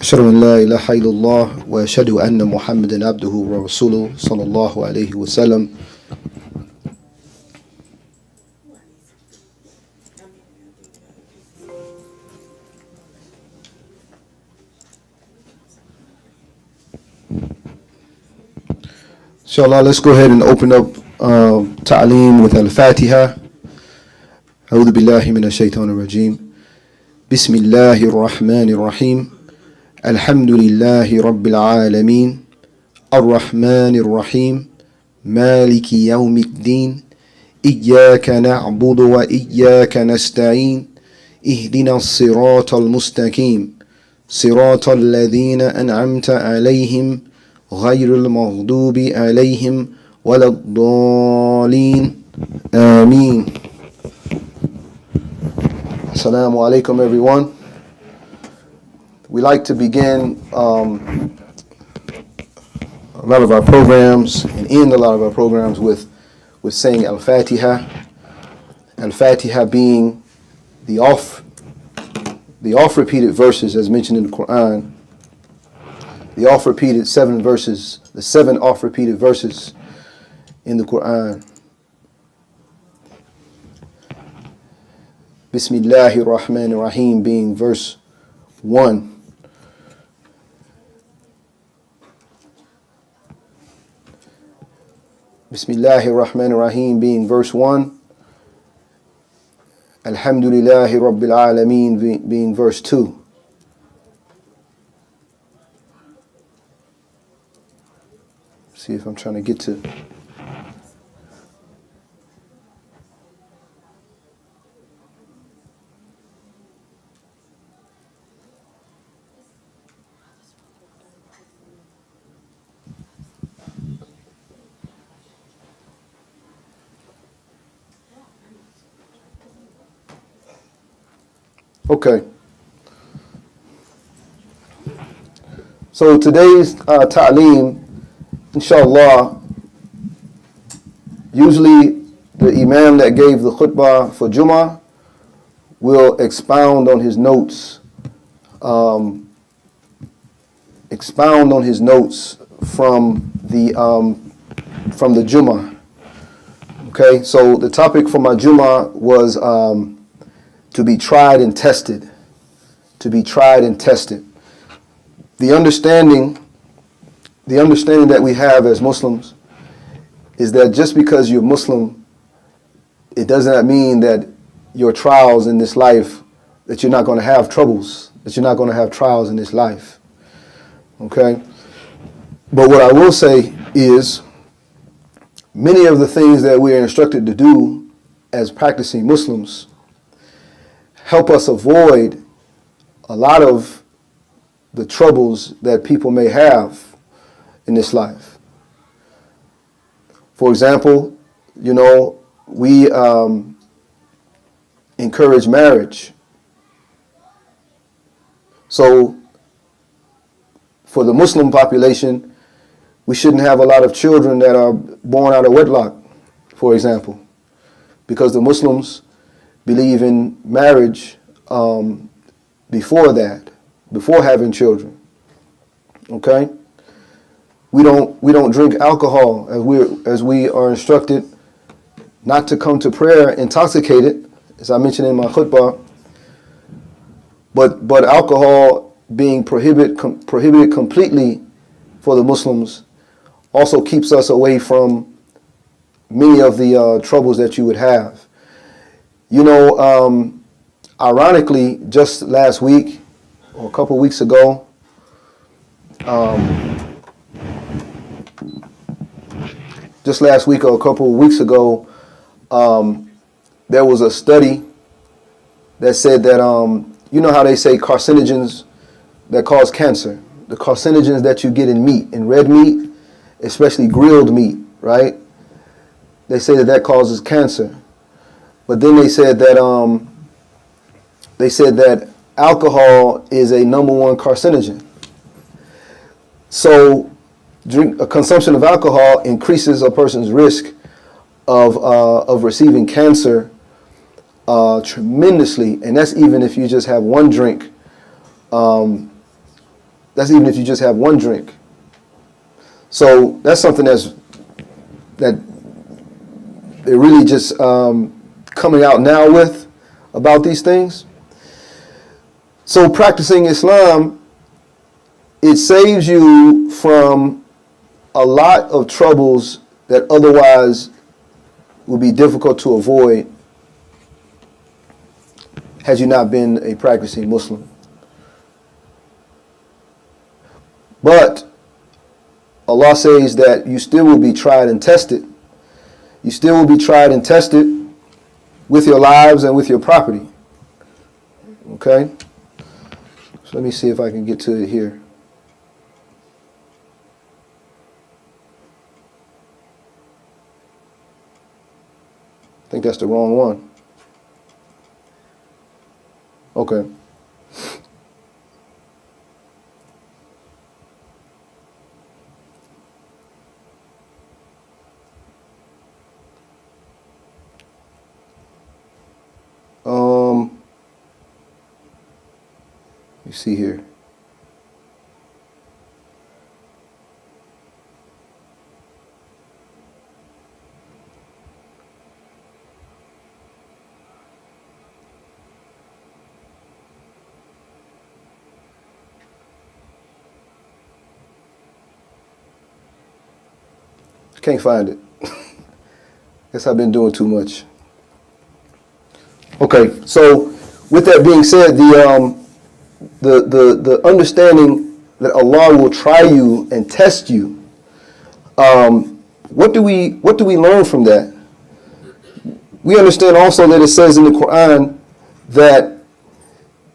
أشهد أن لا إله إلا الله وأشهد أن محمدا عبده ورسوله صلى الله عليه وسلم. Inshallah, let's go ahead and open up Ta'aleem with Al-Fatiha. أعوذ بالله من الشيطان الرجيم. بسم الله الرحمن الرحيم. الحمد لله رب العالمين الرحمن الرحيم مالك يوم الدين إياك نعبد وإياك نستعين اهدنا الصراط المستقيم صراط الذين أنعمت عليهم غير المغضوب عليهم ولا الضالين آمين. Assalamu alaikum, everyone. We like to begin a lot of our programs and end a lot of our programs with saying Al-Fatiha. Al-Fatiha being the oft-repeated verses as mentioned in the Quran. The oft-repeated the seven oft-repeated verses in the Quran. Bismillahir Rahmanir Rahim being verse 1. Bismillahir Rahmanir Rahim being verse 1. Alhamdulillahi Rabbil Alameen being verse 2. See if I'm trying to get to. Okay. So today's ta'aleem, inshallah, usually the imam that gave the khutbah for Jummah will expound on his notes, from the Jummah. Okay, so the topic for my Jummah was to be tried and tested. To be tried and tested. The understanding that we have as Muslims is that just because you're Muslim, it does not mean that your trials in this life, that you're not going to have troubles, that you're not going to have trials in this life. Okay? But what I will say is, many of the things that we are instructed to do as practicing Muslims help us avoid a lot of the troubles that people may have in this life. For example, we encourage marriage. So for the Muslim population, we shouldn't have a lot of children that are born out of wedlock, for example, because the Muslims believe in marriage before having children. Okay? We don't drink alcohol as we are instructed not to come to prayer intoxicated, as I mentioned in my khutbah. But alcohol being prohibited completely for the Muslims also keeps us away from many of the troubles that you would have. Ironically, just last week or a couple of weeks ago, there was a study that said that, how they say carcinogens that cause cancer, the carcinogens that you get in meat, in red meat, especially grilled meat, right? They say that causes cancer. But then they said that alcohol is a number one carcinogen. So a consumption of alcohol increases a person's risk of receiving cancer tremendously, and that's even if you just have one drink That's even if you just have one drink. So that's something that they're really just coming out now with about these things. So practicing Islam, it saves you from a lot of troubles that otherwise would be difficult to avoid had you not been a practicing Muslim. But Allah says that you still will be tried and tested. You still will be tried and tested with your lives and with your property. Okay? So let me see if I can get to it here. I think that's the wrong one. Okay. You see here. Can't find it. Guess I've been doing too much. Okay, so with that being said, the understanding that Allah will try you and test you, what do we learn from that? We understand also that it says in the Quran that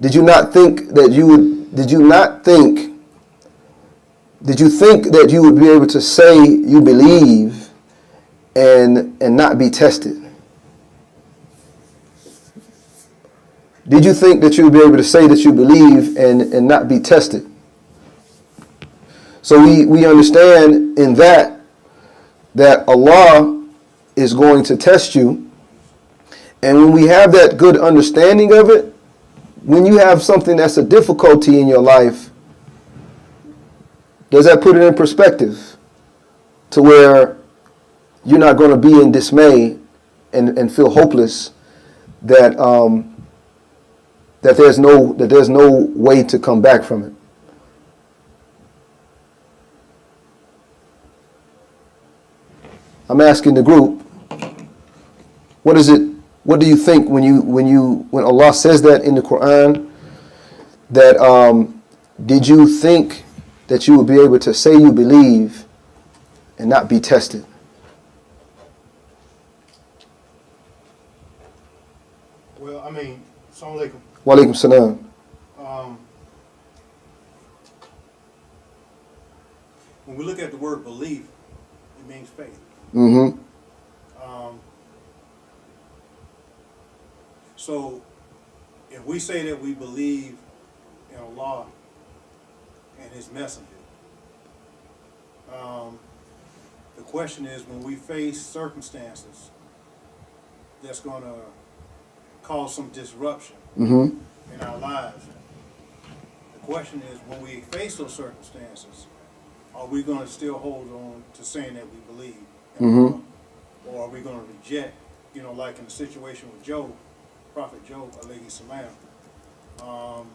did you think that you would be able to say you believe and not be tested? Did you think that you would be able to say that you believe and not be tested? So we understand in that Allah is going to test you. And when we have that good understanding of it, when you have something that's a difficulty in your life, does that put it in perspective to where you're not going to be in dismay and feel hopeless that there's no way to come back from it? I'm asking the group, what do you think when Allah says that in the Quran, that did you think that you would be able to say you believe and not be tested? Well, I mean, Assalamu alaikum. Wa alaikum salam. When we look at the word belief, it means faith. Mm-hmm. So, if we say that we believe in Allah and His messenger, the question is, when we face circumstances that's going to cause some disruption Mm-hmm. in our lives, the question is, when we face those circumstances, are we going to still hold on to saying that we believe in Allah? Or are we going to reject, like in the situation with Job, Prophet Job, alayhi salam,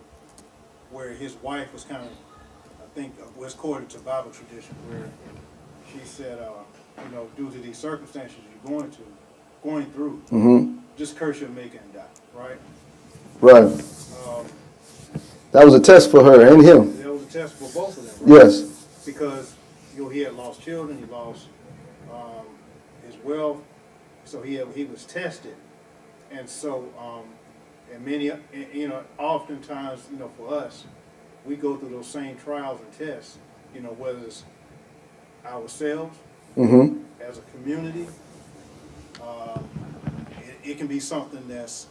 where his wife was kind of, I think, was quoted to Bible tradition, where she said, due to these circumstances you're going through, just curse your maker and die, right? Right. That was a test for her and him. That was a test for both of them, right? Yes. Because he had lost children, he lost his wealth, so he was tested. And so, and many, oftentimes, for us, we go through those same trials and tests, whether it's ourselves, as a community, it can be something that's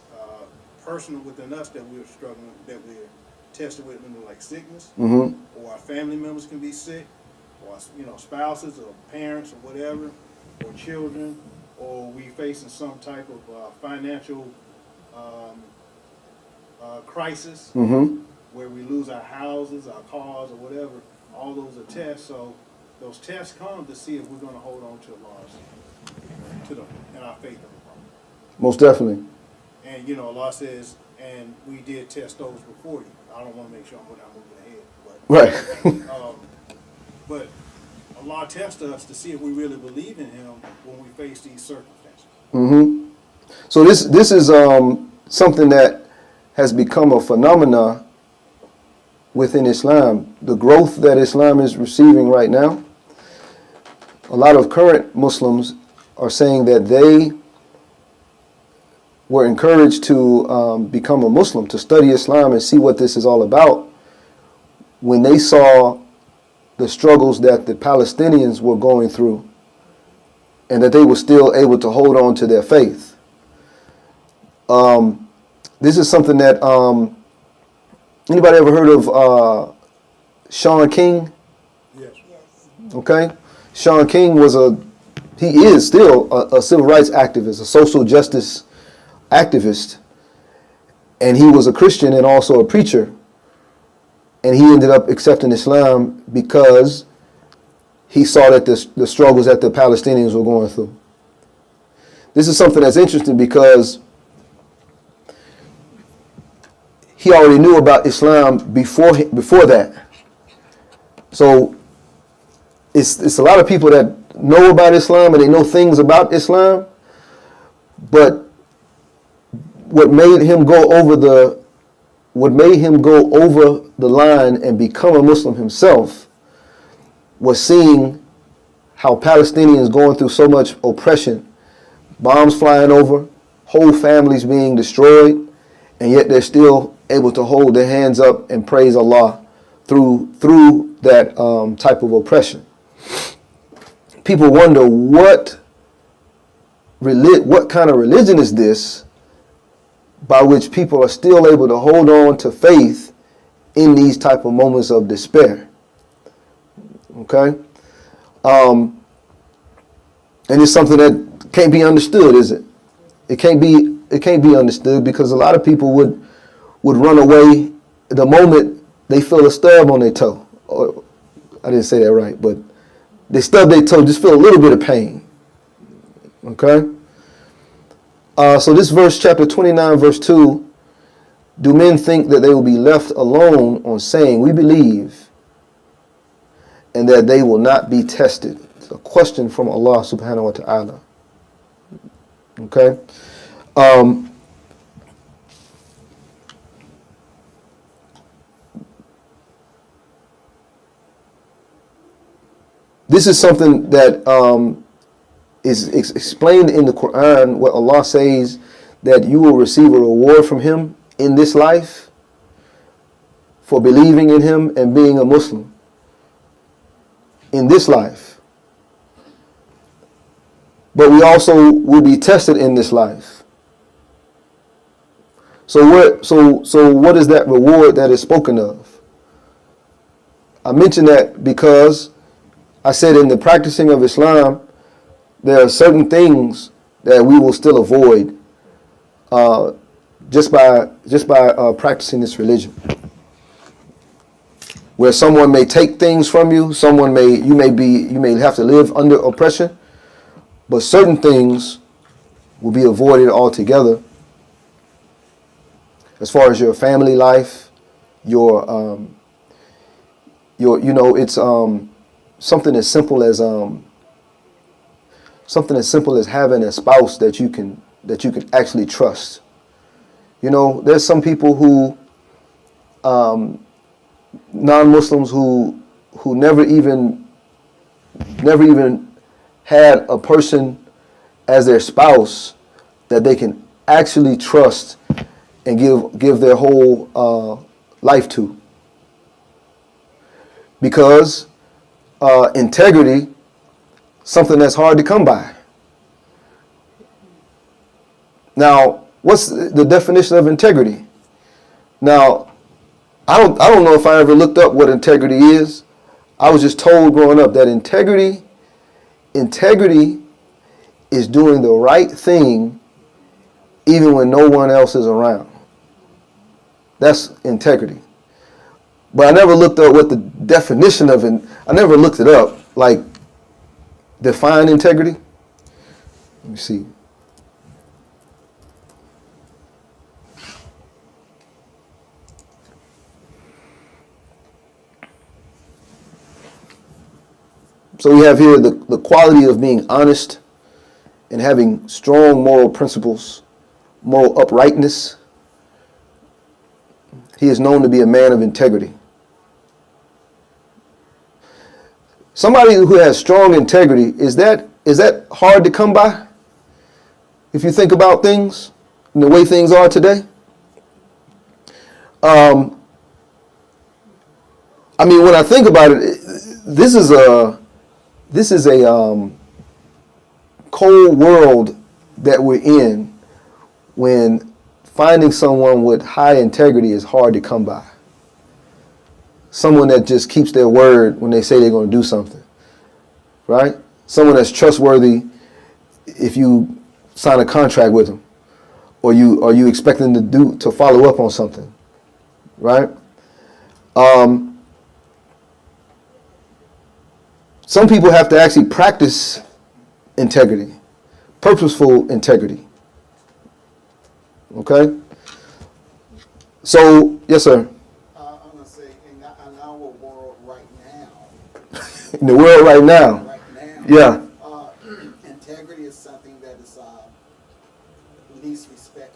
personal within us that we're struggling, that we're tested with, like sickness, or our family members can be sick, or, spouses or parents or whatever, or children, or we facing some type of financial crisis, where we lose our houses, our cars, or whatever. All those are tests. So those tests come to see if we're going to hold on to Allah, in our faith in Allah. Most definitely. And Allah says, and we did test those before you. I don't want to make sure I'm not moving ahead, Right. but Allah tests us to see if we really believe in Him when we face these circumstances. Mm-hmm. So this is something that has become a phenomena within Islam. The growth that Islam is receiving right now, a lot of current Muslims are saying that they were encouraged to become a Muslim, to study Islam and see what this is all about, when they saw the struggles that the Palestinians were going through and that they were still able to hold on to their faith. This is something that, anybody ever heard of Shaun King? Yes. Okay. Shaun King he is still a civil rights activist, a social justice activist, and he was a Christian and also a preacher, and he ended up accepting Islam because he saw that the struggles that the Palestinians were going through. This is something that's interesting because he already knew about Islam before that. So it's a lot of people that know about Islam and they know things about Islam, but what made him go over the line and become a Muslim himself was seeing how Palestinians going through so much oppression, bombs flying over, whole families being destroyed, and yet they're still able to hold their hands up and praise Allah through that type of oppression. People wonder what kind of religion is this by which people are still able to hold on to faith in these type of moments of despair. Okay? And it's something that can't be understood, is it? It can't be understood because a lot of people would run away the moment they feel a stub on their toe. Or, I didn't say that right, but they stub their toe, just feel a little bit of pain. Okay? So this verse, chapter 29, verse 2, do men think that they will be left alone on saying, we believe, and that they will not be tested? It's a question from Allah subhanahu wa ta'ala. Okay? This is something that is explained in the Quran, where Allah says that you will receive a reward from Him in this life for believing in Him and being a Muslim. In this life. But we also will be tested in this life. So what is that reward that is spoken of? I mention that because I said in the practicing of Islam, there are certain things that we will still avoid just by practicing this religion. Where someone may take things from you, you may have to live under oppression, but certain things will be avoided altogether. As far as your family life, it's something as simple as having a spouse that you can actually trust. There's some people who non-Muslims who never even had a person as their spouse that they can actually trust and give their whole life to. Because integrity, something that's hard to come by. Now, what's the definition of integrity? Now, I don't know if I ever looked up what integrity is. I was just told growing up that integrity is doing the right thing even when no one else is around. That's integrity. But I never looked up what the definition of it. I never looked it up. Like, define integrity. Let me see. So we have here the quality of being honest and having strong moral principles, moral uprightness. He is known to be a man of integrity. Somebody who has strong integrity, is that hard to come by? If you think about things and the way things are today? I mean, when I think about it, this is a cold world that we're in when finding someone with high integrity is hard to come by. Someone that just keeps their word when they say they're going to do something, right? Someone that's trustworthy if you sign a contract with them, or you expect them to follow up on something, right? Some people have to actually practice integrity, purposeful integrity. Okay? So, yes, sir. I'm going to say, in our world right now, In the world right now. Yeah. integrity is something that is least respected.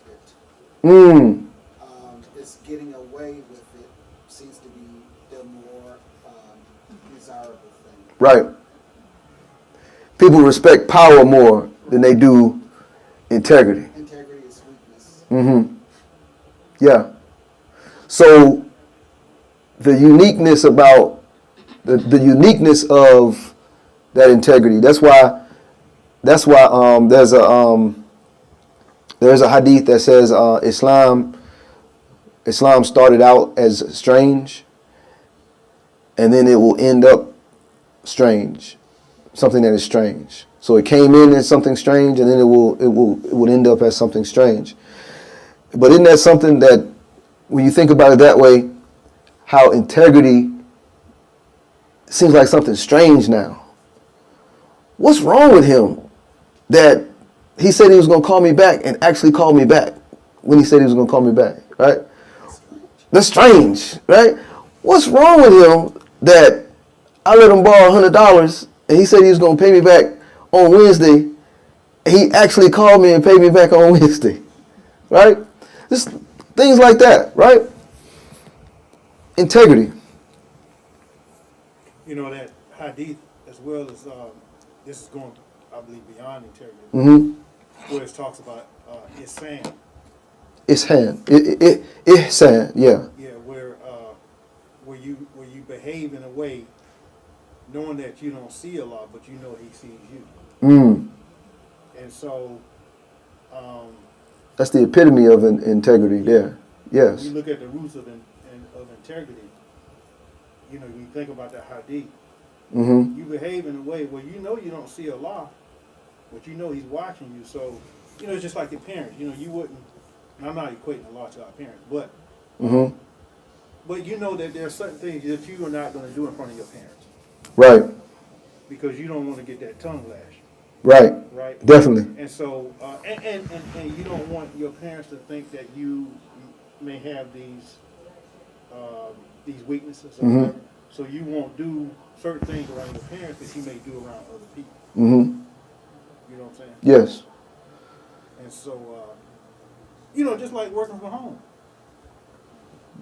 It's getting away with it seems to be the more desirable thing. Right. People respect power more than they do integrity. Integrity is weakness. Yeah. So the uniqueness about the uniqueness of that integrity. That's why there's a hadith that says Islam started out as strange, and then it will end up strange, something that is strange. So it came in as something strange, and then it will end up as something strange. But isn't that something that, when you think about it that way, how integrity seems like something strange now? What's wrong with him that he said he was going to call me back and actually called me back when he said he was going to call me back, right? That's strange, right? What's wrong with him that I let him borrow $100 and he said he was going to pay me back on Wednesday, and he actually called me and paid me back on Wednesday, right? Just things like that, right? Integrity. You know, that hadith, as well as this is going, I believe, beyond integrity, where it talks about ihsan. Ihsan, yeah. Yeah, where you behave in a way, knowing that you don't see Allah, but you know He sees you. And so, that's the epitome of integrity there. Yes. You look at the roots of integrity. You know, you think about that hadith. You behave in a way where you know you don't see Allah, but you know He's watching you. So, you know, it's just like your parents. You know, you wouldn't. And I'm not equating Allah to our parents, but you know that there are certain things that you are not going to do in front of your parents. Right. Because you don't want to get that tongue lash. Right. Right. Definitely. And so, and you don't want your parents to think that you may have these weaknesses or whatever. So you won't do certain things around your parents that you may do around other people. You know what I'm saying? Yes. And so, you know, just like working from home.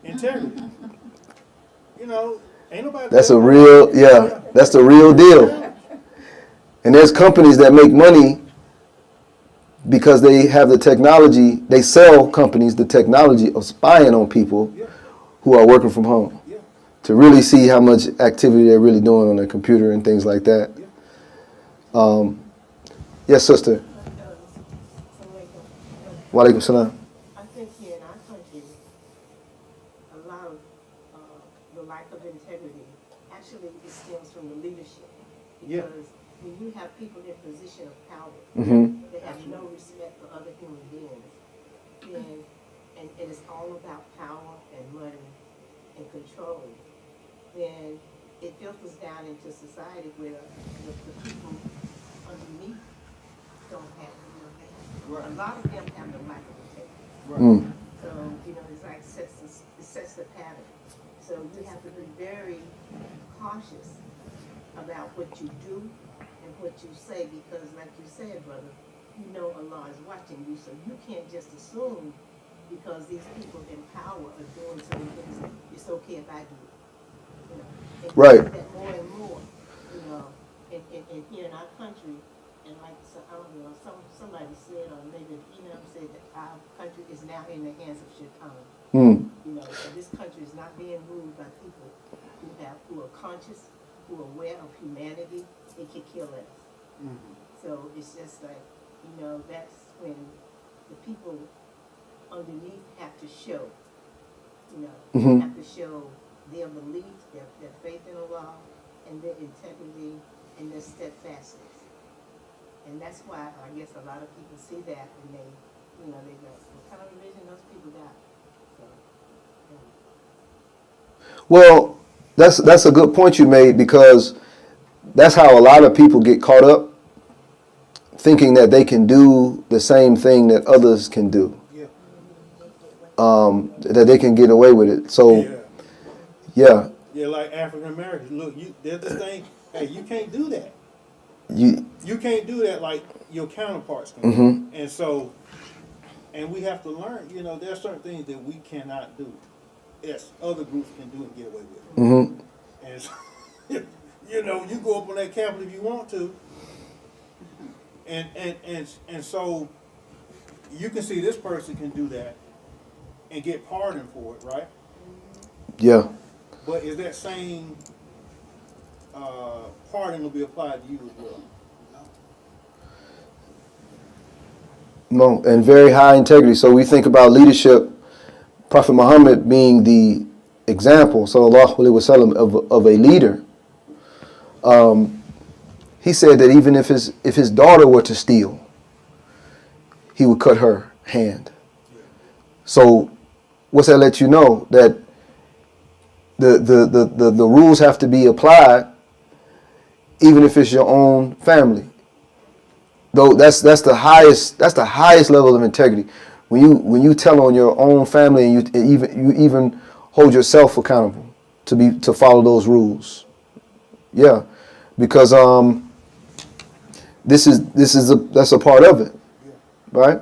Integrity. You know, ain't nobody. That's a real, that's the real deal. And there's companies that make money because they have the technology. They sell companies the technology of spying on people who are working from home to really see how much activity they're really doing on their computer and things like that. Yes, sister. Wa alaikum salam. I think here in our country, a lot of the lack of integrity actually it stems from the leadership. Because when you have people in position of power, they have no respect for other human beings, then, and it is all about power and money, and control, then it filters down into society where the people underneath don't have it. Right. A lot of them have the lack of integrity. Mm. So, it's like it sets the pattern. So you have to be very cautious about what you do and what you say, because like you said, brother, Allah is watching you, so you can't just assume because these people in power are doing certain things, it's okay if I do it. And Right. you see that more and more, and here in our country, and like I don't know, somebody said, or maybe said that our country is now in the hands of Shaitan. Mm. So this country is not being ruled by people who are conscious, who are aware of humanity. It can kill us. Mhm. So it's just like, that's when the people underneath have to show, Mhm. have to show their belief, their faith in Allah, and their integrity and their steadfastness. And that's why I guess a lot of people see that and they go, what kind of religion those people got? So, Well, that's a good point you made, because that's how a lot of people get caught up thinking that they can do the same thing that others can do, Yeah. that they can get away with it. So, Yeah. yeah, Yeah, like African Americans. Look, there's this thing. Hey, you can't do that. you, You can't do that like your counterparts can. Mhm. And so, and we have to learn. There are certain things that we cannot do. Yes, other groups can do and get away with it. Mhm. And so, you go up on that Capitol if you want to, and so you can see this person can do that and get pardoned for it, right? yeah, But is that same pardon will be applied to you as well? no, and very high integrity. So we think about leadership, Prophet Muhammad being the example, sallallahu alaihi wasallam, of a leader. He said that even if his daughter were to steal, he would cut her hand. Yeah. So what's that let you know? That the rules have to be applied even if it's your own family. Though that's the highest level of integrity. When you tell on your own family, and you even hold yourself accountable to follow those rules. Yeah. Because that's a part of it, Yeah. right?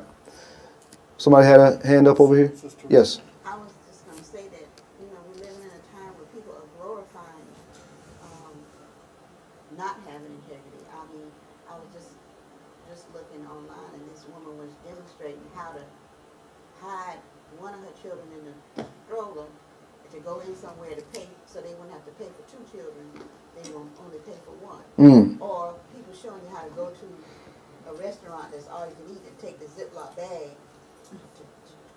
Somebody had a hand up over here? Sister. Yes. I was just going to say that, we're living in a time where people are glorifying not having integrity. I mean, I was just looking online, and this woman was demonstrating how to hide one of her children in the stroller to go in somewhere to pay, so they wouldn't have to pay for two children. They will only pay for one. Mm. Or people showing you how to go to a restaurant that's all you can eat and take the Ziploc bag to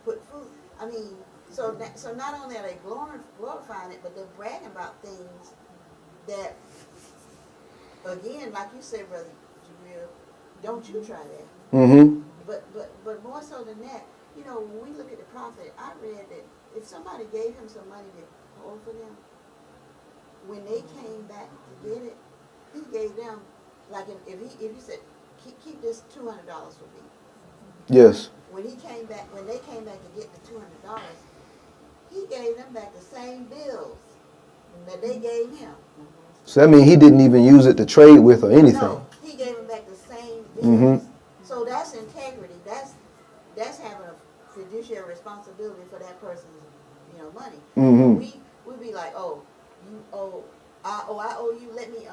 put food. I mean, so not only are they glorifying it, but they're bragging about things that, again, like you said, Brother Jabril, don't you try that. Mm-hmm. But more so than that, when we look at the prophet, I read that if somebody gave him some money to hold for them, when they came back to get it, he gave them, like if he said, keep this $200 for me. Yes. When they came back to get the $200, he gave them back the same bills that they gave him. So that means he didn't even use it to trade with or anything. No, he gave them back the same bills. Mhm. So that's integrity. That's having a fiduciary responsibility for that person's, money. Mhm. We be like, oh, I owe you. Let me,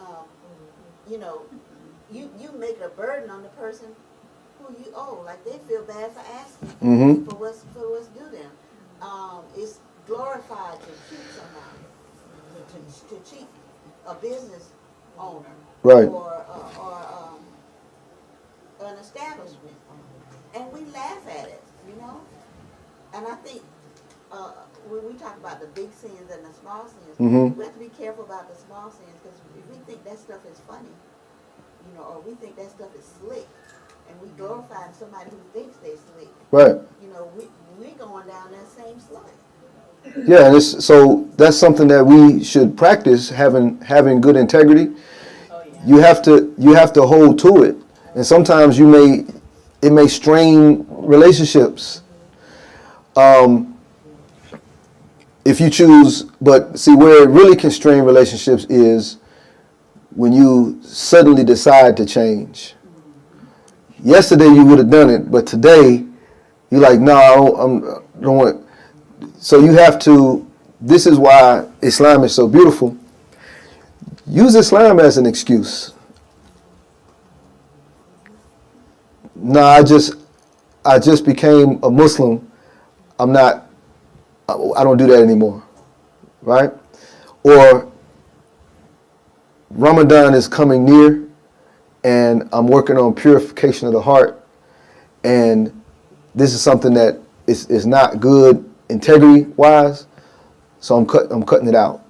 you make it a burden on the person who you owe. Like they feel bad for asking Mhm. for what's due them. It's glorified to cheat somebody, to cheat a business owner, Right. or an establishment, and we laugh at it, And I think when we talk about the big sins and the small sins, Mhm. we have to be careful about the small sins, because if we think that stuff is funny, or we think that stuff is slick, and we glorify somebody who thinks they're slick, Right. we going down that same slope. Yeah, and so that's something that we should practice, having good integrity. Oh, yeah. You have to hold to it, and sometimes it may strain relationships. If you choose, but see where it really can strain relationships is when you suddenly decide to change. Yesterday you would have done it, but today you're like, no, I don't want. So you have to. This is why Islam is so beautiful. Use Islam as an excuse. No, I just became a Muslim. I'm not. I don't do that anymore, right? Or Ramadan is coming near, and I'm working on purification of the heart, and this is something that is not good integrity wise, so I'm cutting it out.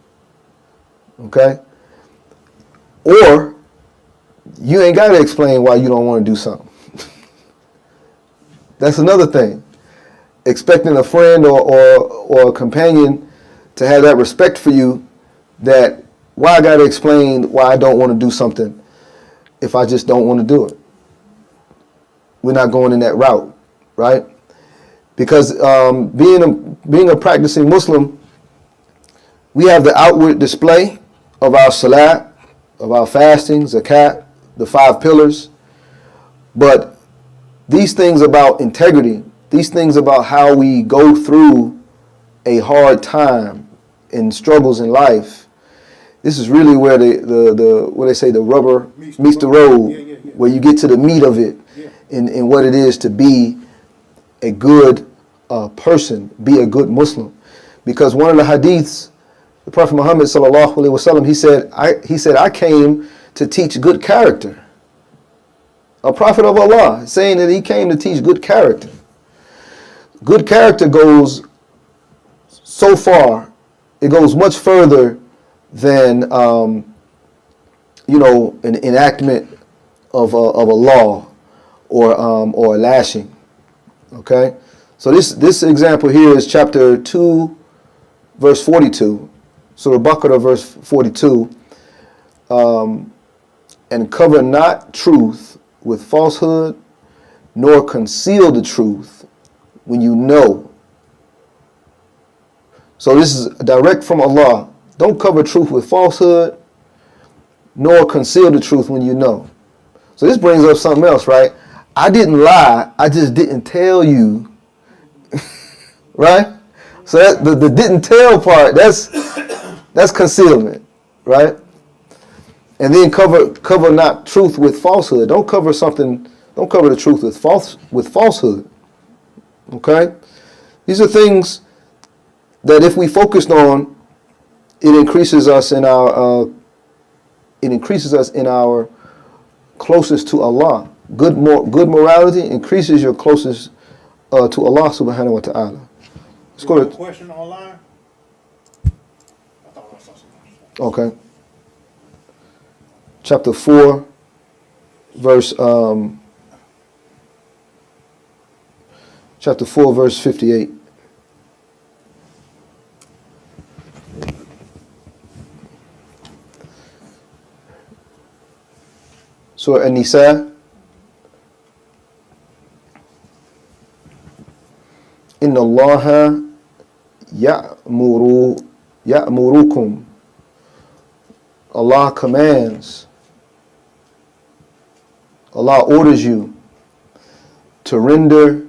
Okay? Or you ain't got to explain why you don't want to do something. That's another thing. Expecting a friend or a companion to have that respect for you, that why I got to explain why I don't want to do something if I just don't want to do it. We're not going in that route, right? Because being a practicing Muslim, we have the outward display of our salat, of our fasting, zakat, the 5 pillars. But these things about integrity, these things about how we go through a hard time and struggles in life, this is really where the what they say, the rubber meets the road, Yeah. where you get to the meat of it, Yeah. in what it is to be a good person, be a good Muslim. Because one of the hadiths, the Prophet Muhammad sallallahu alaihi wasallam, he said, I came to teach good character. A prophet of Allah saying that he came to teach good character. Good character goes so far, it goes much further than an enactment of a law or a lashing. Okay, so this example here is chapter 2, verse 42. Surah Baqarah, verse 42. And cover not truth with falsehood, nor conceal the truth when you know. So this is direct from Allah. Don't cover truth with falsehood, nor conceal the truth when you know. So this brings up something else, right? I didn't lie, I just didn't tell you. Right? So that, the didn't tell part, that's concealment, right? And then cover not truth with falsehood. Don't cover the truth with falsehood. Okay? These are things that if we focused on, it increases us in our closest to Allah. Good morality increases your closest to Allah subhanahu wa ta'ala. Let's go There's no to, question online? I thought I saw something. okay. Chapter 4, verse 58. Surah An-Nisa. Inna Allaha ya'murukum. Allah commands. Allah orders you to render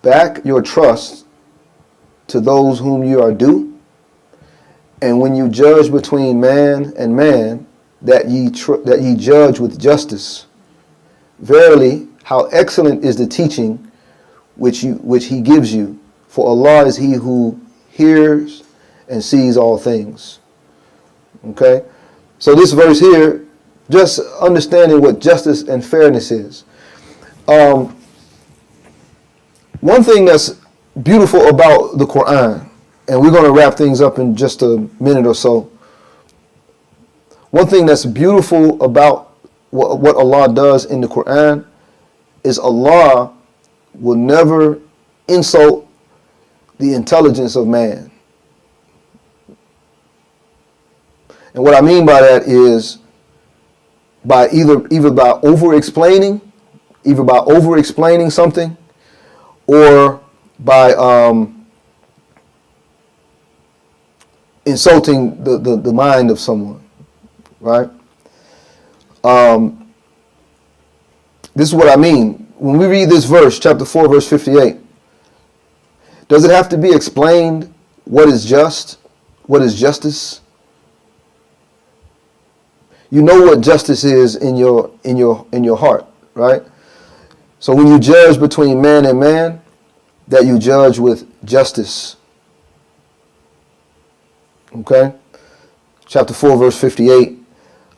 back your trust to those whom you are due, and when you judge between man and man, that ye judge with justice. Verily, how excellent is the teaching which He gives you, for Allah is He who hears and sees all things. Okay, so this verse here, just understanding what justice and fairness is. One thing that's beautiful about the Quran, and we're going to wrap things up in just a minute or so. One thing that's beautiful about what Allah does in the Quran is Allah will never insult the intelligence of man. And what I mean by that is by either by over explaining something, or by insulting the mind of someone, right? This is what I mean. When we read this verse, chapter 4, verse 58, does it have to be explained what is just? What is justice? You know what justice is in your heart, right? So when you judge between man and man, that you judge with justice. Okay? Chapter 4, verse 58.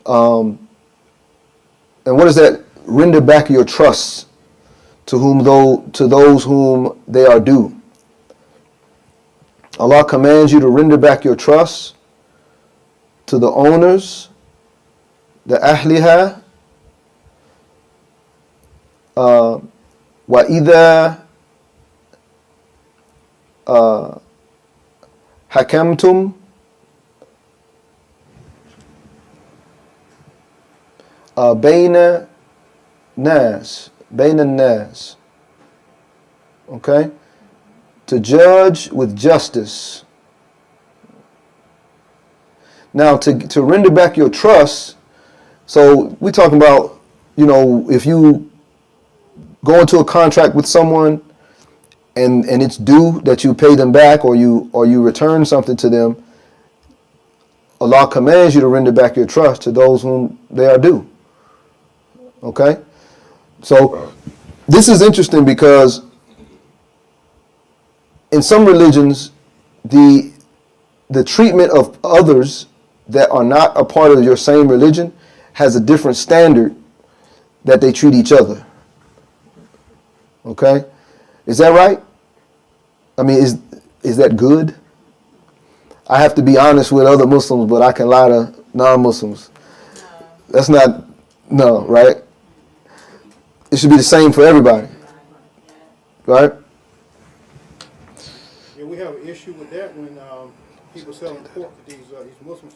And what is that? Render back your trusts to those whom they are due. Allah commands you to render back your trust to the owners, the ahliha, wa idha hakamtum bayna nas. Okay? To judge with justice. Now, to render back your trust, so we're talking about, if you go into a contract with someone and it's due that you pay them back, or you return something to them, Allah commands you to render back your trust to those whom they are due. Okay? So this is interesting because in some religions, the treatment of others that are not a part of your same religion has a different standard that they treat each other. Okay? Is that right? I mean, is that good? I have to be honest with other Muslims, but I can lie to non-Muslims. That's not, no, right? It should be the same for everybody. Right? Yeah, we have an issue with that when people selling pork, these Muslims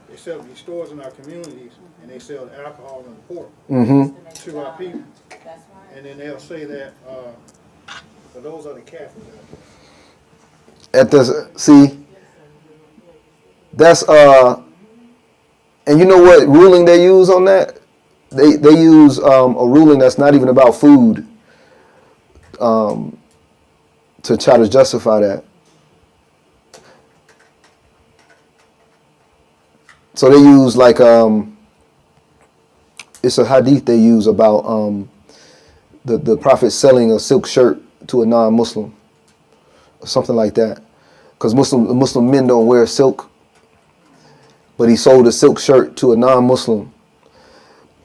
they sell these stores in our communities, and they sell the alcohol and the pork to our people. And then they'll say that, but those are the Catholics. That's and you know what ruling they use on that? They use a ruling that's not even about food to try to justify that. So they use like it's a hadith they use about the Prophet selling a silk shirt to a non-Muslim or something like that, because Muslim men don't wear silk, but he sold a silk shirt to a non-Muslim.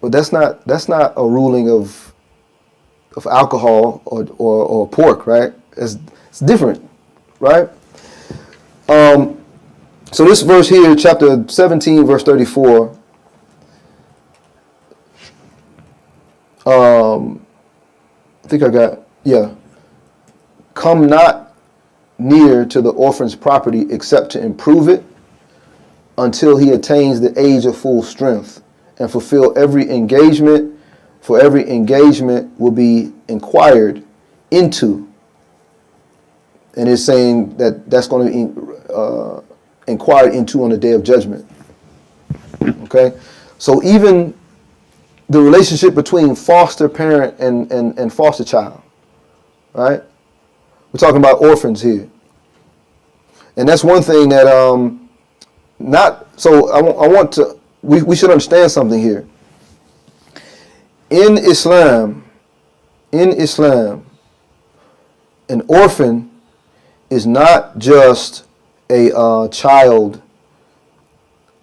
But that's not a ruling of alcohol or pork, right? It's different, right? So this verse here, chapter 17, verse 34, I think I got, yeah. Come not near to the orphan's property except to improve it until he attains the age of full strength, and fulfill every engagement, for every engagement will be inquired into. And it's saying that that's going to be inquired into on the day of judgment. Okay? So even the relationship between foster parent and foster child, right? We're talking about orphans here. And that's one thing that we should understand something here. In Islam, an orphan is not just a child.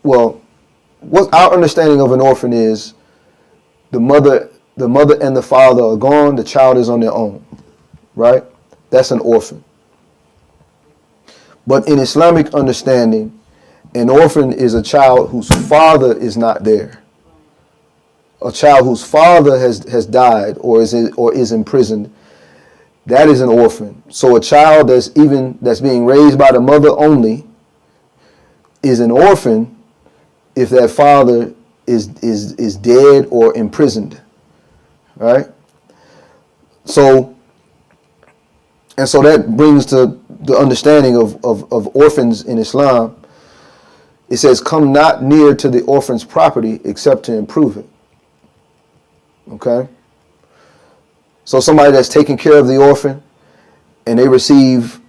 Well, what our understanding of an orphan is, the mother and the father are gone, the child is on their own, right? That's an orphan. But in Islamic understanding, an orphan is a child whose father is not there. A child whose father has died or is imprisoned. That is an orphan. So a child that's being raised by the mother only is an orphan if that father is dead or imprisoned, right? So that brings to the understanding of orphans in Islam. It says, come not near to the orphan's property except to improve it. Okay? So somebody that's taking care of the orphan and they receive,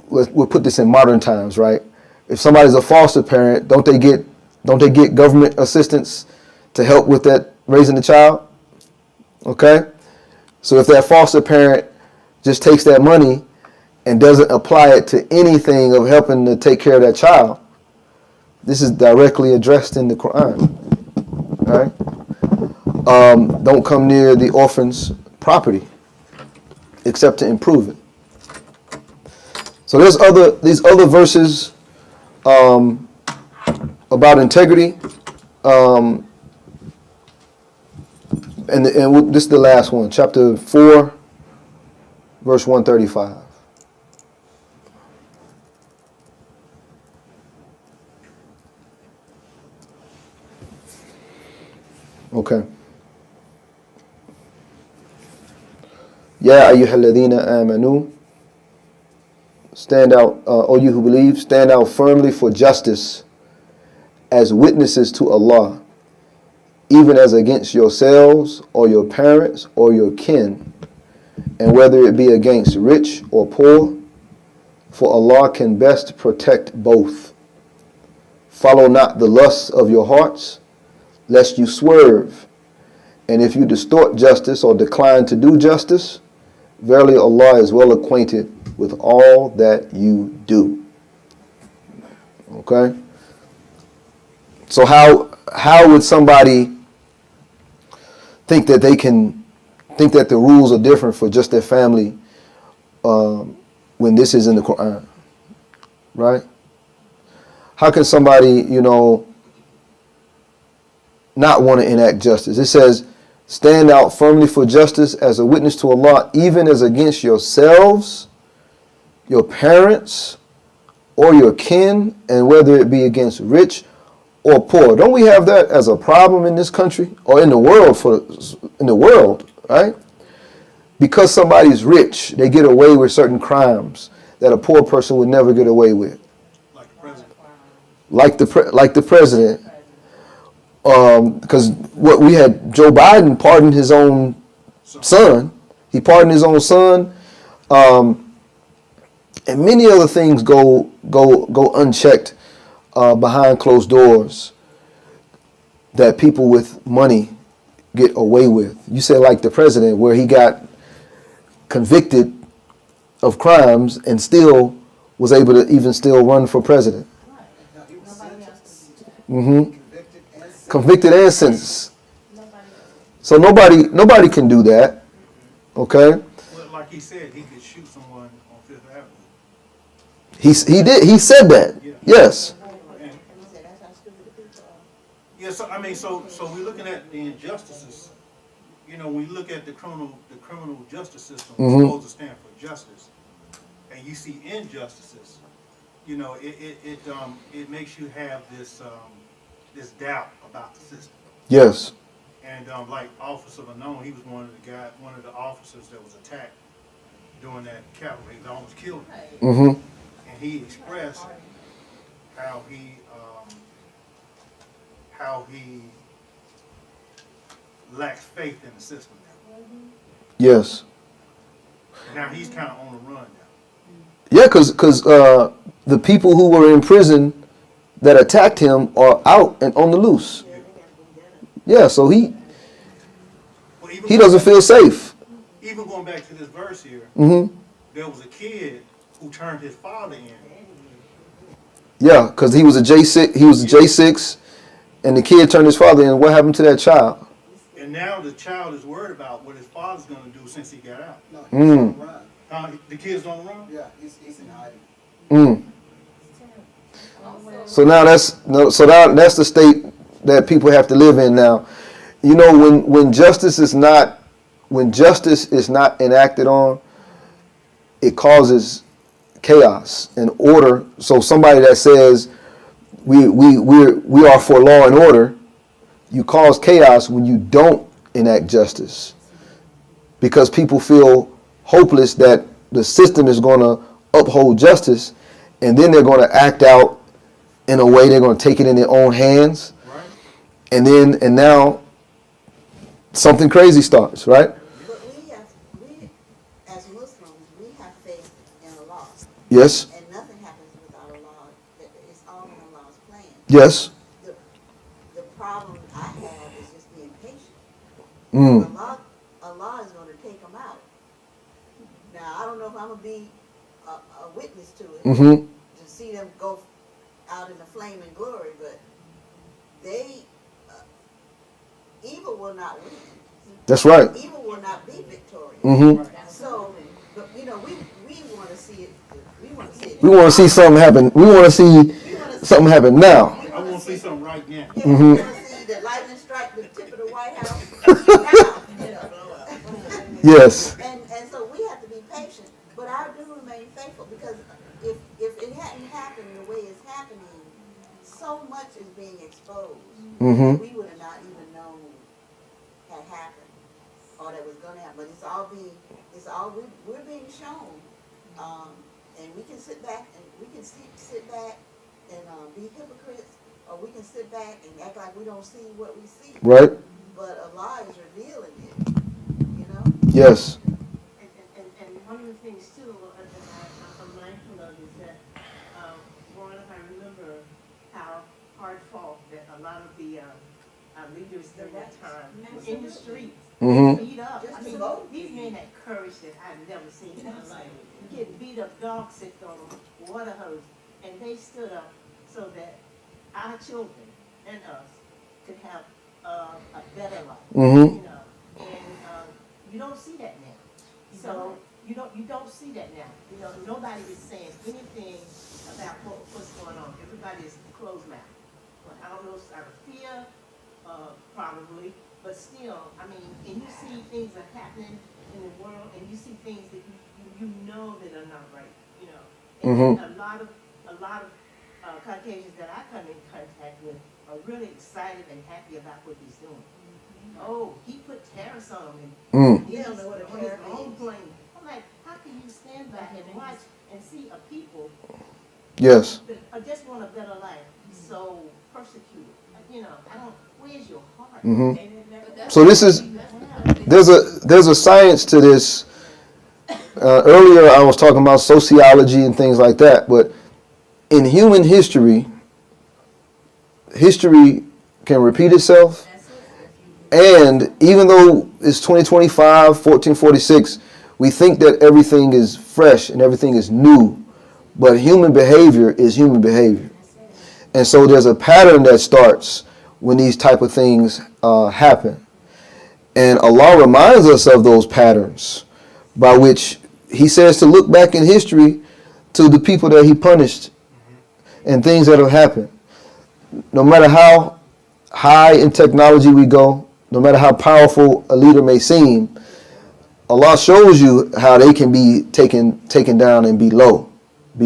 we'll put this in modern times, right? If somebody's a foster parent, don't they get government assistance to help with that, raising the child? Okay? So if that foster parent just takes that money and doesn't apply it to anything of helping to take care of that child, this is directly addressed in the Quran. Right? Don't come near the orphan's property except to improve it. So there's these other verses about integrity, and this is the last one, chapter 4, verse 135. Okay. Ya ayyuhalladhina amanu, stand out, O you who believe, stand out firmly for justice as witnesses to Allah, even as against yourselves or your parents or your kin, and whether it be against rich or poor, for Allah can best protect both. Follow not the lusts of your hearts, lest you swerve. And if you distort justice or decline to do justice, verily Allah is well acquainted with all that you do. Okay? So how would somebody think that the rules are different for just their family when this is in the Quran? Right? How can somebody, not want to enact justice? It says, stand out firmly for justice as a witness to Allah, even as against yourselves, your parents, or your kin, and whether it be against rich or poor. Don't we have that as a problem in this country or in the world, right? Because somebody's rich, they get away with certain crimes that a poor person would never get away with. Like the president. Like the president. Because what we had, Joe Biden pardoned his own son. He pardoned his own son. And many other things go unchecked behind closed doors that people with money get away with. You say like the president, where he got convicted of crimes and still was able to even still run for president. No, he was sentenced. Mm-hmm. Convicted and sentenced. Convicted and sentenced. So nobody can do that. Okay. Well, like he said, he could shoot someone on Fifth Avenue. He did. He said that. Yeah. Yes. And, yeah. So we're looking at the injustices. When you look at the criminal justice system, Mhm. supposed to stand for justice, and you see injustices, it makes you have this doubt about the system. Yes. And like Officer Unknown, he was one of the officers that was attacked during that cavalry. He almost killed him. Mm-hmm. And he expressed how he lacks faith in the system now. Yes. Now he's kind of on the run now. Yeah, because the people who were in prison that attacked him are out and on the loose. Yeah, so he doesn't feel safe. Even going back to this verse here, Mm-hmm. there was a kid who turned his father in. Yeah, because he was a J6. He was a J6, and the kid turned his father in. What happened to that child? And now the child is worried about what his father's going to do since he got out. No, he's on the run. The kid's on the run? Yeah, he's in hiding. Mm. So now that's the state that people have to live in now. When justice is not enacted on, it causes chaos and order. So somebody that says we are for law and order. You cause chaos when you don't enact justice, because people feel hopeless that the system is going to uphold justice, and then they're going to act out in a way, they're going to take it in their own hands, Right. and now something crazy starts, right? But we as Muslims, we have faith in Allah. Yes, And nothing happens without Allah. It's all in Allah's plan. yes. The problem I have is just being patient. Mm. Allah is going to take them out. Now, I don't know if I'm going to be a witness to it, Mm-hmm. to see them go out in the flame and glory, but evil will not win. That's right. Evil will not be victorious. Mm-hmm. So, but, we want to see it. We want to see it. We want to see something happen. We want to see We wanna see something happen now. I want to see something right now. Yeah, we want to see the lightning strike the tip of the White House. Now, you know. Yes. And so we have to be patient, but I do remain faithful, because if it hadn't happened the way it's happening, so much is being exposed. Mm-hmm. We would have not even known had happened or that was going to happen. But we're being shown, and we can sit back and be hypocrites, or we can sit back and act like we don't see what we see. Right. But Allah is revealing it, you know. Yes. And one of the things too, I'm mindful of is that, growing up, I remember how hard fought that a lot of the leaders during that time were in the streets, Mm-hmm. beat up. Just I mean, to vote. these men had courage that I've never seen in my life. Getting beat up, dogs sick on them, water hose, and they stood up so that our children and us could have a better life. Mm-hmm. You know, and you don't see that now. So you don't see that now. You know, nobody is saying anything about what's going on. Everybody is closed mouthed. Well, I don't know, it's out of fear, probably, but still, I mean, and you see things are happening in the world, and you see things that you know that are not right. You know, and a lot of Caucasians that I come in contact with are really excited and happy about what he's doing. Oh, he put tariffs on them, and They don't know what a on his tariff own is. plane. I'm like, how can you stand back and watch and see a people Yes. that just want a better life so persecuted? You know, where's your heart? Mm-hmm. So this is there's a science to this. Earlier I was talking about sociology and things like that, but in human history can repeat itself. And even though it's 2025, 1446, we think that everything is fresh and everything is new, but human behavior is human behavior. And so there's a pattern that starts when these type of things happen. And Allah reminds us of those patterns by which he says to look back in history to the people that he punished and things that have happened. No matter how high in technology we go, no matter how powerful a leader may seem, Allah shows you how they can be taken down and be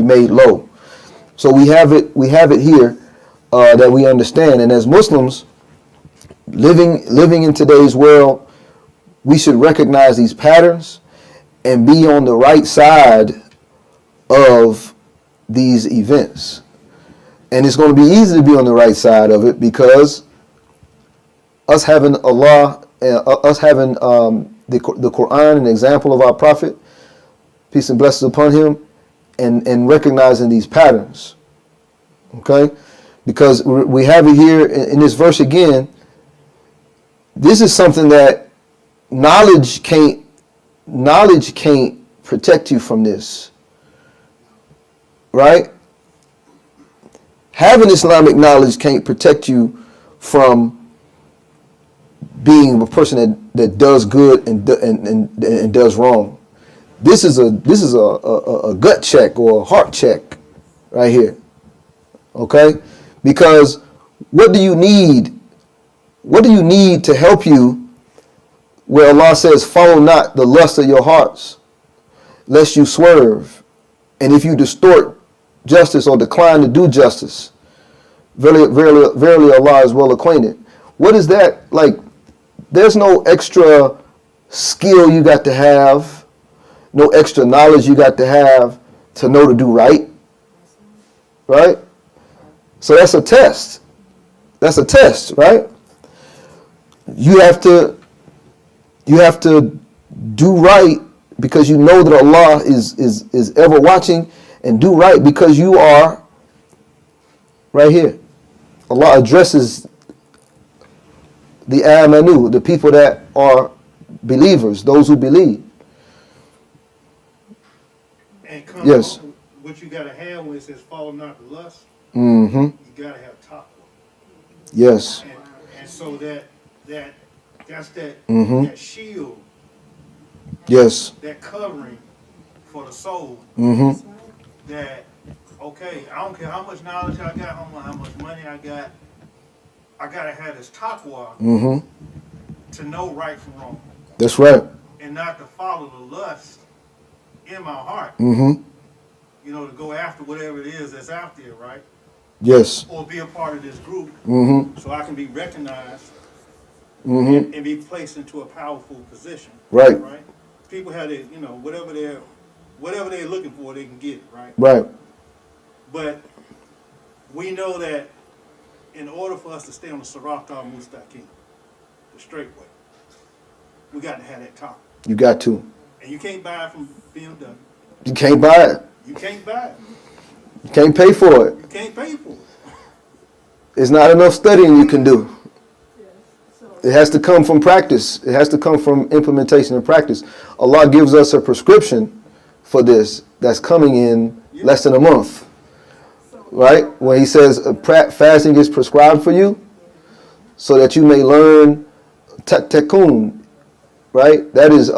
made low. So we have it here that we understand. And as Muslims living in today's world, we should recognize these patterns and be on the right side of these events. And it's going to be easy to be on the right side of it because us having Allah, us having the Quran, an example of our Prophet, peace and blessings upon him, and recognizing these patterns. Okay? Because we have it here in this verse again. This is something that knowledge can't protect you from this. Right? Having Islamic knowledge can't protect you from being a person that does good and does wrong. This is a gut check or a heart check right here. Okay? Because what do you need? What do you need to help you where Allah says, follow not the lust of your hearts, lest you swerve. And if you distort justice or decline to do justice, verily Allah is well acquainted. What is that like? There's no extra skill you got to have, no extra knowledge you got to have to know to do right. Right? So that's a test. That's a test, right? You have to do right because you know that Allah is ever watching, and do right because you are right here. Allah addresses the amanu, the people that are believers, those who believe. And come Yes. on, what you gotta have when it says follow not the lust, Mm-hmm. you gotta have taqwa. Yes. And so that's Mhm. that shield, Yes. that covering for the soul, Mm-hmm. that, okay, I don't care how much knowledge I got, how much money I gotta have this taqwa Mm-hmm. to know right from wrong, That's right. and not to follow the lust in my heart, Mm-hmm. to go after whatever it is that's out there, right? Yes. Or be a part of this group, Mm-hmm. so I can be recognized Mm-hmm. and be placed into a powerful position. Right. Right? People have their, whatever they're looking for, they can get it, right? Right. But we know that in order for us to stay on the Sirat al-Mustaqim, the straight way, we got to have that talk. You got to. And you can't buy it from BMW. You can't buy it. You can't buy it. You can't pay for it. You can't pay for it. It's not enough studying you can do. It has to come from practice. It has to come from implementation and practice. Allah gives us a prescription for this that's coming in less than a month. Right? When he says fasting is prescribed for you so that you may learn tekun. Right? That is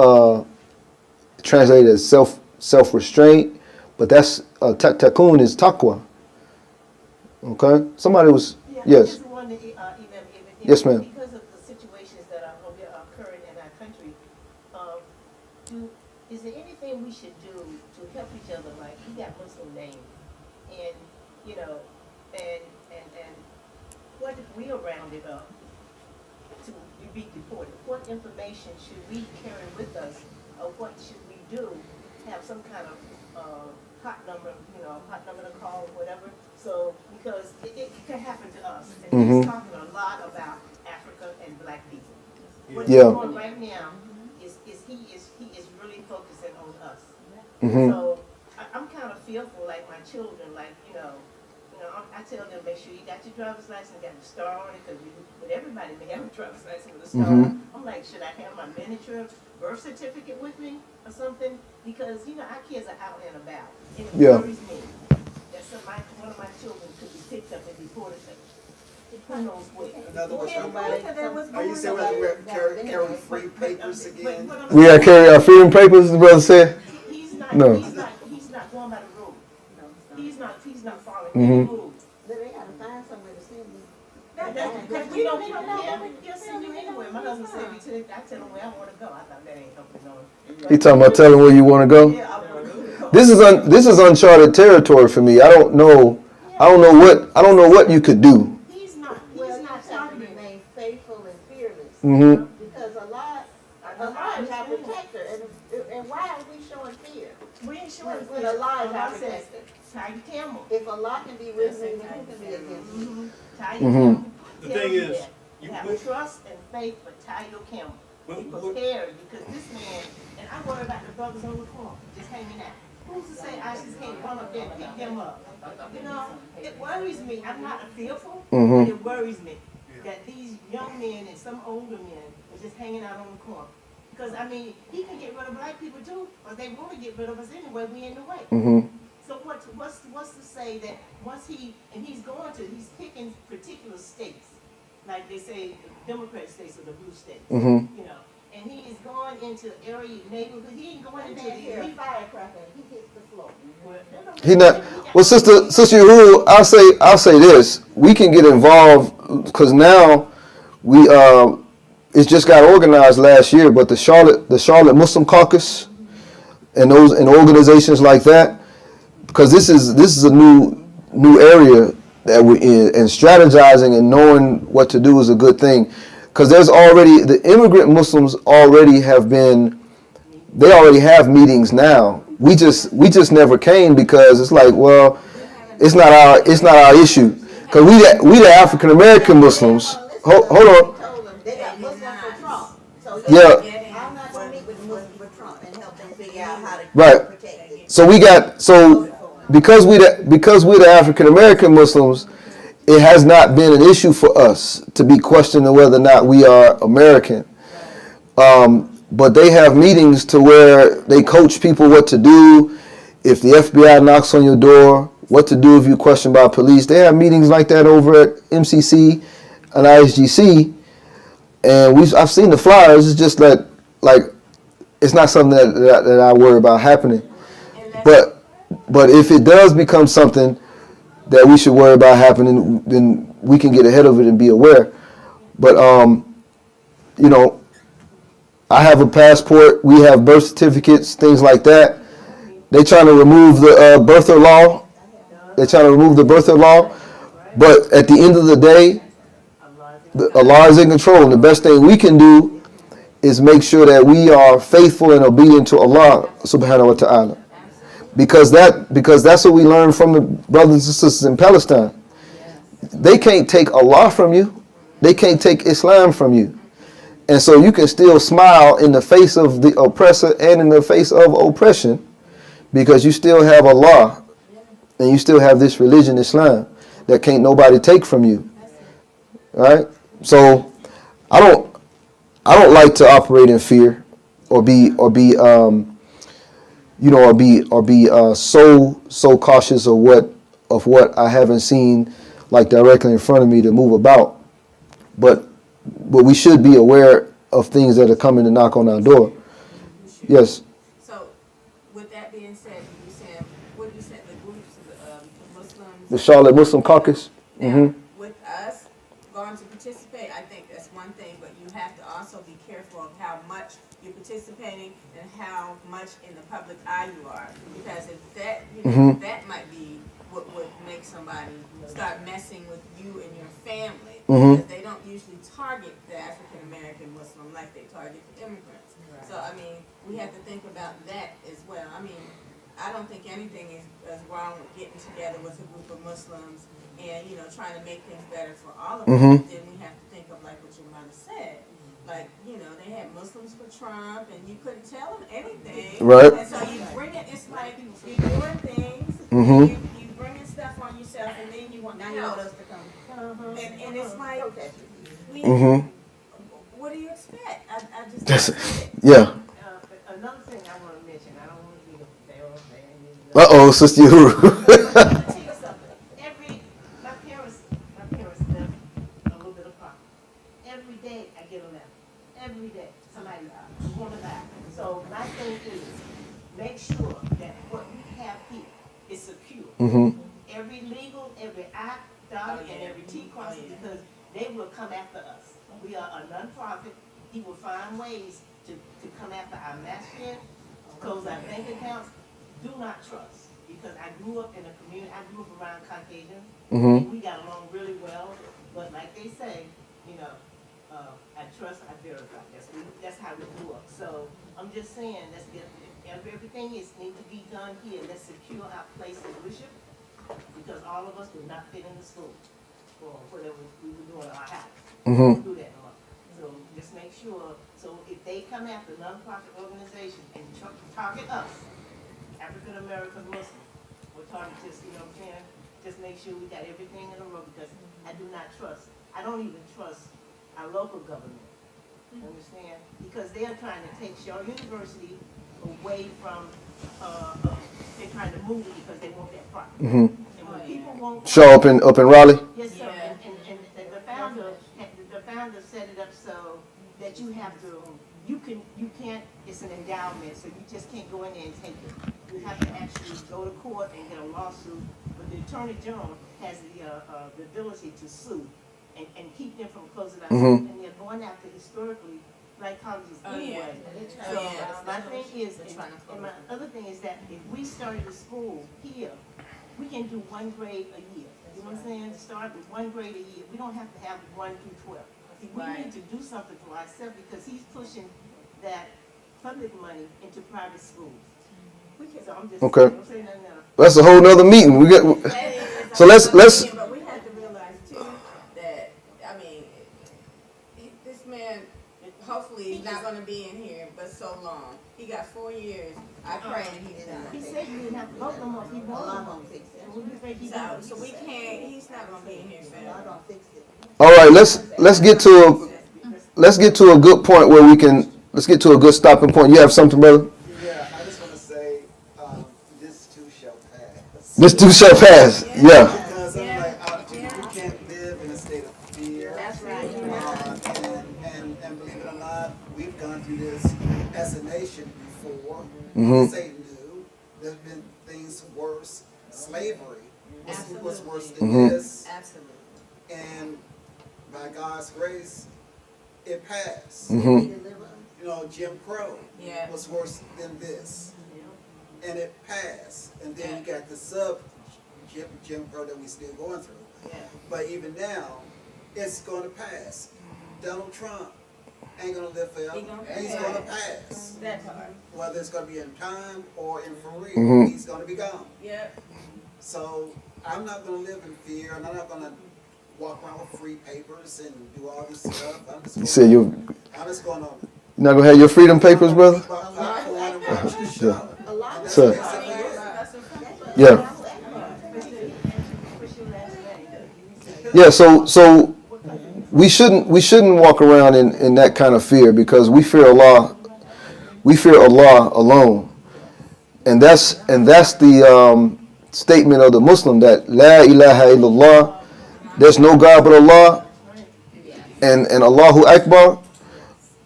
translated as self-restraint, but that's tekun is taqwa. Okay? Somebody was, Yeah, yes. I just wonder, Yes, ma'am. because of the situations that are occurring in our country, is there anything we should do to help each other? Like, we got Muslim names, and and what if we are rounded up to be deported? What information should we carry with us, or what should we do? Have some kind of hot number to call, or whatever. So, because it can happen to us. And he's talking a lot about Africa and black people. What he's Yeah. doing right now is he is really focusing on us. So I'm kind of fearful, like my children, I tell them, make sure you got your driver's license, got your star on it, but everybody may have a driver's license with a star. I'm like, should I have my miniature birth certificate with me or something? Because, our kids are out and about. And it Yeah. worries me that one of my children could be picked up and deported. Who knows where? In other words, Somebody- are you saying we have to carry free papers again? We gotta carry our freedom papers, the brother said. He's not, No. he's not going by the rules. He's not following any rules. But they gotta find somewhere to send me. Because we don't know. He'll send you anywhere. My husband said, I tell him where I want to go. I thought that ain't helping no one. He talking about telling where you want to go. Yeah, I want to go. This is uncharted territory for me. I don't know what you could do. He's not Well, you have to talking. remain faithful and fearless. Mhm. Because Allah is our protector, and why are we showing fear? We ain't sure. When Allah is our says, protector. tie your camel. If Allah can be with me, then who can be against me? Tie your camel. The Tell thing you is, that. you have put- trust and faith, but tie your camel. Be prepared, because this man, and I worry about the brothers on the corner, just hanging out. Who's to say I just can't run up there and pick them up? It worries me. I'm not fearful, but it worries me that these young men and some older men are just hanging out on the corner. Because, he can get rid of black people too, but they want to get rid of us anyway. We in the way. So what's to say that once he's picking particular states, like they say, Democrat states or the blue states, and he is going into area neighborhood. He ain't going into Man, here, a the firecracker, he hits the floor. He not. Well, sister Yahu, I'll say this. We can get involved because now we it just got organized last year. But the Charlotte Muslim Caucus and organizations like that, because this is a new area that we're in, and strategizing and knowing what to do is a good thing, because there's already the immigrant Muslims already have been. They already have meetings now. We just never came because it's like, well, it's not our issue, because we the African American Muslims. Hold on. Told them they got Muslim for Trump. So Yeah. I'm not gonna meet with the Muslim for Trump and help them figure out how to Right. protect it. So because we the African American Muslims, it has not been an issue for us to be questioning whether or not we are American. But they have meetings to where they coach people what to do if the FBI knocks on your door, what to do if you're questioned by police. They have meetings like that over at MCC and ISGC, and I've seen the flyers. It's just that, like, it's not something that I worry about happening. But if it does become something that we should worry about happening, then we can get ahead of it and be aware. But you know, I have a passport. We have birth certificates, things like that. They trying to remove the birther law. They're trying to remove the birther law. But at the end of the day, Allah is in control. And the best thing we can do is make sure that we are faithful and obedient to Allah subhanahu wa ta'ala. Because that's what we learned from the brothers and sisters in Palestine. They can't take Allah from you. They can't take Islam from you. And so you can still smile in the face of the oppressor and in the face of oppression, because you still have Allah and you still have this religion, Islam, that can't nobody take from you. Right? So I don't like to operate in fear or be so cautious of what I haven't seen, like, directly in front of me to move about. But we should be aware of things that are coming to knock on our door. Yes. So, with that being said, you said, what did you say, the groups, the Muslims? The Charlotte Muslim Caucus. Now, with us going to participate, I think that's one thing, but you have to also be careful of how much you're participating and how much in the public eye you are. Because if that, that might be what would make somebody start messing with you and your family. Because they don't usually target the African American Muslim like they target the immigrants. Right. So, I mean, we have to think about that as well. I mean, I don't think anything is wrong with getting together with a group of Muslims and, trying to make things better for all of us. Then we have to think of, like what your mother said. Like, they had Muslims for Trump and you couldn't tell them anything. Right. And so you bring it, it's like you're doing things, and you bringing stuff on yourself, and then you want us to come. And it's like, what do you expect? I just Yeah. Another thing I want to mention, I don't want to be the Pharaoh fan. Sister Uhuru. My parents live a little bit apart. Every day I get a letter. Every day somebody want to buy. So my thing is, make sure that what we have here is secure. Every legal, every I dotted and every T crossed, because they will come after us. We are a non-profit. He will find ways to come after our masjid, close our bank accounts. Do not trust, because I grew up in a community. I grew up around Caucasians, and we got along really well. But like they say, I trust, I verify. That's how we grew up. So I'm just saying, let's get everything needs to be done here. Let's secure our place in worship, because all of us would not fit in the school or whatever we were doing in our house. We don't do that no more. So just make sure. So if they come after nonprofit organizations and target us, African American Muslims, or target just, just make sure we got everything in a row, because I do not trust. I don't even trust our local government. Understand? Because they are trying to take Shaw University away from, they're trying to move it because they want that property. And when people won't Show up in Raleigh. yes, sir. And the founder set it up so that you have to, you can't, it's an endowment, so you just can't go in there and take it. You have to actually go to court and get a lawsuit, but the Attorney General has the ability to sue and keep them from closing out. And they're going after historically black colleges anyway. So my thing is, and my other thing is that if we started a school here, we can do one grade a year. know what I'm saying? Start with 1 grade a year. We don't have to have 1 through 12. See, we Right. need to do something for ourselves because he's pushing that public money into private schools. So I'm just, Okay. don't say nothing else. That's a whole nother meeting. We got. That is, So let's- but we have to realize too, that, I mean, this man, hopefully he's not gonna be in here but so long. He got 4 years, I pray and he's He done. said he didn't have to vote no more. He A lot voted. gonna fix it. And what do you think he So, did? so we can't, he's not gonna be in here A lot forever. gonna fix it. All right. Let's get to a good point where we can. Let's get to a good stopping point. You have something, brother? Yeah, I just want to say, this too shall pass. This too shall pass. Yeah. Because I'm like, we can't live in a state of fear. That's right. And believe it or not, we've gone through this as a nation before. Mhm. This ain't new. There's been things worse. Slavery was Absolutely. worse than Mhm. this. Absolutely. And by God's grace, it passed. Mhm. You know, Jim Crow Yeah. was worse than this. And it passed. And then you got the Jim Crow that we still going through. Yeah. But even now, it's going to pass. Donald Trump ain't going to live forever. He's going to pass. That part. Whether it's going to be in time or in for real, Mhm. he's going to be gone. Yep. So I'm not going to live in fear, and I'm not going to walk around with free papers and do all this stuff. You said you're I'm just going to not gonna have your freedom papers, brother? eat my popcorn and watch the show. A lot And of Sir. that's it. That's a Yeah. What's your last name? Yeah. So we shouldn't walk around in that kind of fear because we fear Allah. We fear Allah alone, and that's the statement of the Muslim that La ilaha illallah. There's no God but Allah, and Allahu Akbar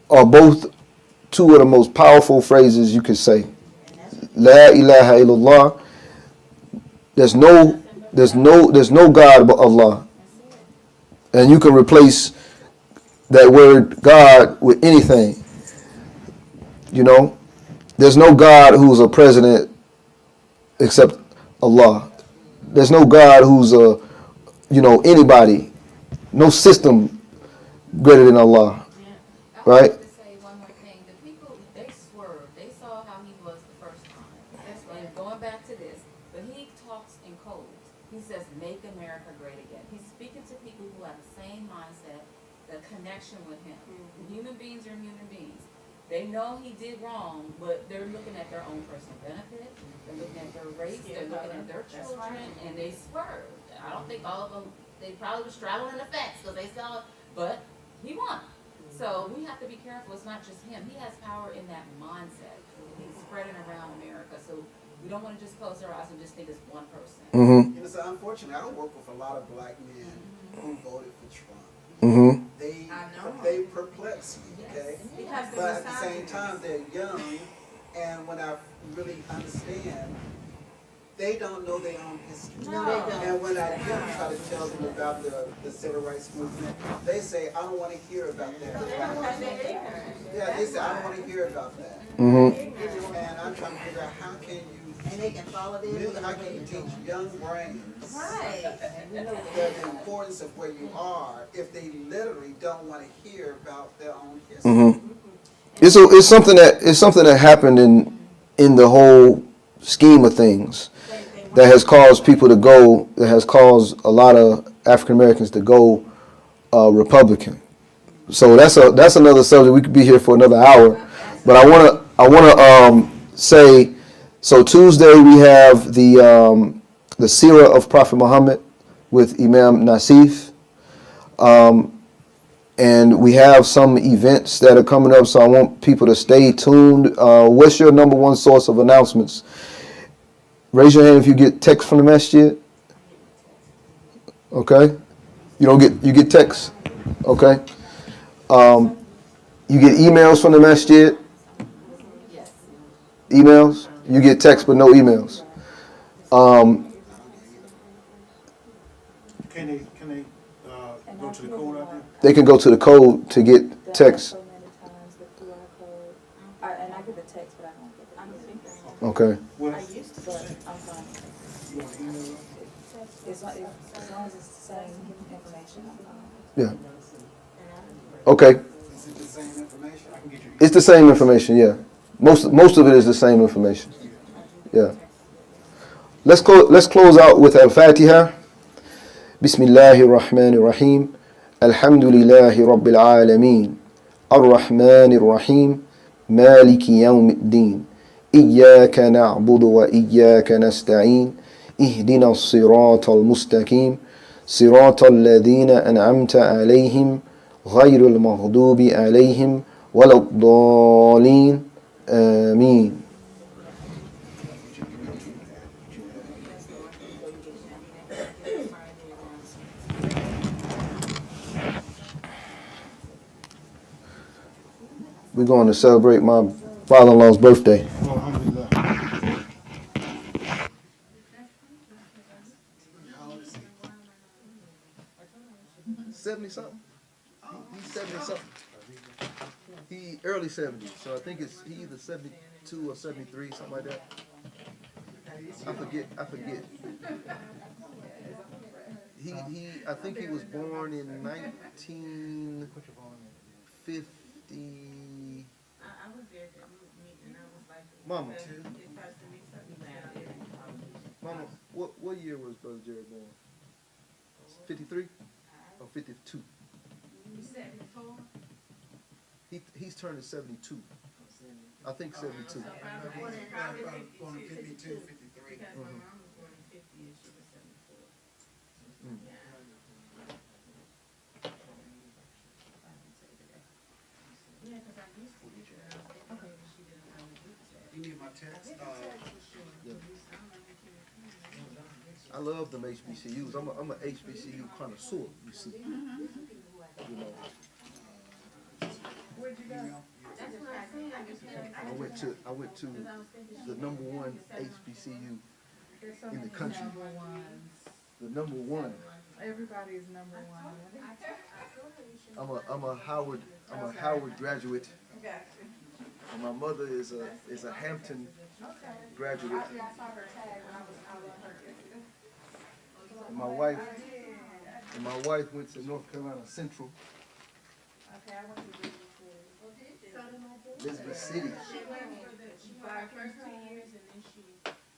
are both two of the most powerful phrases you could say. La ilaha illallah. There's no God but Allah. And you can replace that word God with anything. You know? There's no God who's a president except Allah. There's no God who's anybody. No system greater than Allah. Right? I wanted to say one more thing. The people, they swerved. They saw how he was the first time. And going back to this, but he talks in codes. He says, make America great again. He's speaking to people who have the same mindset, the connection with him. Human beings are human beings. They know he did wrong, but they're looking at their own personal benefit. They're looking at their race. They're looking at their children, and they swerved. I don't think all of them, they probably was straddling the fence because they saw it, but he won. So we have to be careful. It's not just him. He has power in that mindset. He's spreading around America. So we don't want to just close our eyes and just think it's one person. Mm-hmm. You know, so unfortunately, I work with a lot of black men who voted for Trump. Mm-hmm. They perplex me, okay? Because But the at the same time, they're young, and when I really understand, they don't know their own history. No, they don't. And when I do try to tell them about the civil rights movement, they say, I don't want to hear about that. Yeah, they say, I don't want to hear about that. Mm-hmm. And I'm trying to figure out how can you And they can follow their how can you teach young brains Right. the importance of where you are if they literally don't want to hear about their own history? Mm-hmm. It's something that happened in the whole scheme of things that has caused people to go. That has caused a lot of African Americans to go Republican. So that's another subject. We could be here for another hour, but I wanna say. So Tuesday we have the Seerah of Prophet Muhammad with Imam Nasif. And we have some events that are coming up, so I want people to stay tuned. What's your number one source of announcements? Raise your hand if you get text from the masjid. Okay. You get text. Okay. You get emails from the masjid. Emails. You get text, but no emails. Can they go to the code out there? They can go to the code to get text. So many times the QR code, and I get the text, but I don't get the email. Okay. Well, I used to, but I'm fine. you want to email As long as it's the same information, I'm fine. Yeah. Okay. Is it the same information? I can get you. It's the same information, yeah. Most of it is the same information. Yeah. Let's close out with Al-Fatiha. Bismillahir Rahmanir Rahim. Alhamdulillahi Rabbil Alameen. Ar-Rahmanir Rahim. Maliki Yawmiddin. إياك نعبد وإياك نستعين اهدنا الصراط المستقيم صراط الذين أنعمت عليهم غير المغضوب عليهم ولا الضالين آمين. We're going to celebrate my father-in-law's birthday. Oh, alhamdulillah. How old is he? 70 something. He's 70 something. He early 70s, so I think he either 72 or 73, something like that. I forget. I think he was born in 1950. I was there at that meeting and I was like, Mama, it's hard to make something loud. Mama, what year was Brother Jared born? 53 or 52? You said before? He's turning 72. I think 72. Born in 52, 53. Because my mom was born in 50 and she was 74. Yeah, because I used to get her. Okay. She didn't know the group chat. You need my text? I love them HBCUs. I'm a HBCU connoisseur, you see. You know, Where'd you go? That's what I said. I just I went to the number one HBCU in the country. The number one. Everybody's number one. I'm a Howard graduate. And my mother is a Hampton graduate. And my wife went to North Carolina Central. Okay, I went to Elizabeth City. She went for her first 2 years and then she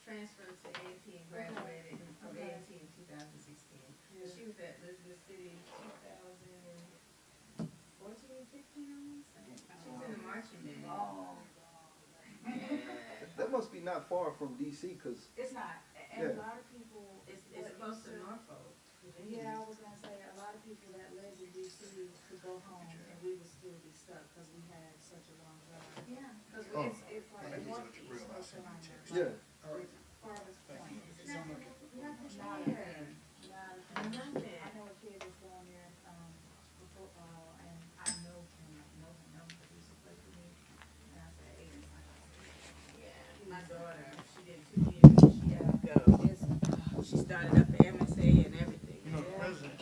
transferred to A&T and graduated from A&T in 2016. She was at Elizabeth City 2014, 15, I want to say. She was in the marching band. That must be not far from DC, because It's not, and Yeah. a lot of people. It's close to Norfolk. Yeah, I was gonna say, a lot of people that lived in DC could go home and we would still be stuck because we had such a long drive. Yeah. Because Oh. it's like northeast North Carolina. yeah. Farthest point. Nothing Not a here. thing. Not a thing. Nothing. I know a kid that's going there, for football, and I know him, but he used to play for me. And I said, hey, it's like, Yeah, my daughter, she did 2 years and she had to go. She started up the MSA and everything. You know, the president